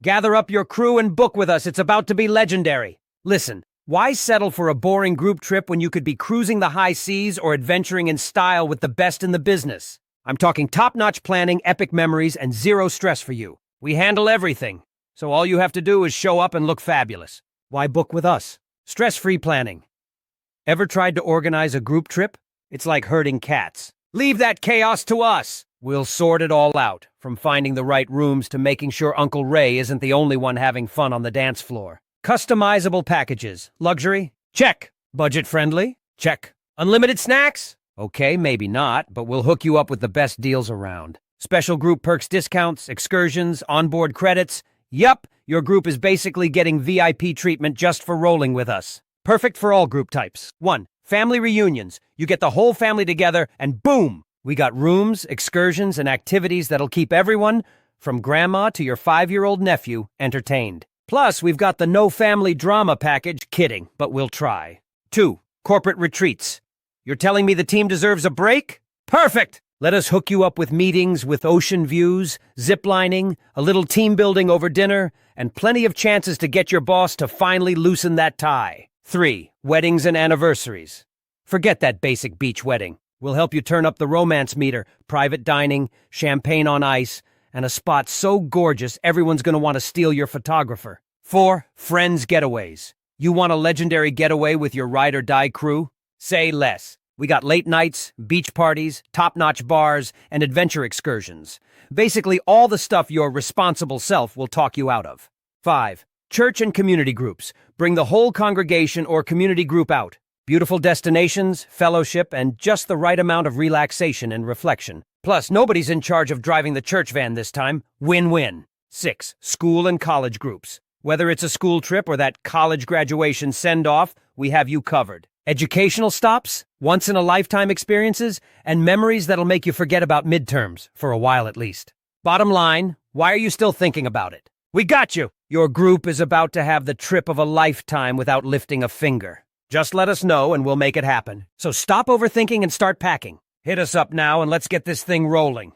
Gather up your crew and book with us. It's about to be legendary. Listen, why settle for a boring group trip when you could be cruising the high seas or adventuring in style with the best in the business? I'm talking top-notch planning, epic memories, and zero stress for you. We handle everything, so all you have to do is show up and look fabulous. Why book with us? Stress-free planning. Ever tried to organize a group trip? It's like herding cats. Leave that chaos to us. We'll sort it all out, from finding the right rooms to making sure Uncle Ray isn't the only one having fun on the dance floor. Customizable packages. Luxury? Check. Budget-friendly? Check. Unlimited snacks? Okay, maybe not, but we'll hook you up with the best deals around. Special group perks discounts, excursions, onboard credits. Yup, your group is basically getting VIP treatment just for rolling with us. Perfect for all group types. 1. Family reunions. You get the whole family together and boom! We got rooms, excursions, and activities that'll keep everyone, from grandma to your 5-year-old nephew, entertained. Plus, we've got the no family drama package. Kidding, but we'll try. 2. Corporate retreats. You're telling me the team deserves a break? Perfect! Let us hook you up with meetings with ocean views, ziplining, a little team building over dinner, and plenty of chances to get your boss to finally loosen that tie. 3. Weddings and anniversaries. Forget that basic beach wedding. We'll help you turn up the romance meter, private dining, champagne on ice, and a spot so gorgeous everyone's going to want to steal your photographer. 4. Friends getaways. You want a legendary getaway with your ride-or-die crew? Say less. We got late nights, beach parties, top-notch bars, and adventure excursions. Basically all the stuff your responsible self will talk you out of. 5. Church and community groups. Bring the whole congregation or community group out. Beautiful destinations, fellowship, and just the right amount of relaxation and reflection. Plus, nobody's in charge of driving the church van this time. Win-win. 6. School and college groups. Whether it's a school trip or that college graduation send-off, we have you covered. Educational stops, once-in-a-lifetime experiences, and memories that'll make you forget about midterms, for a while at least. Bottom line, why are you still thinking about it? We got you! Your group is about to have the trip of a lifetime without lifting a finger. Just let us know and we'll make it happen. So stop overthinking and start packing. Hit us up now and let's get this thing rolling.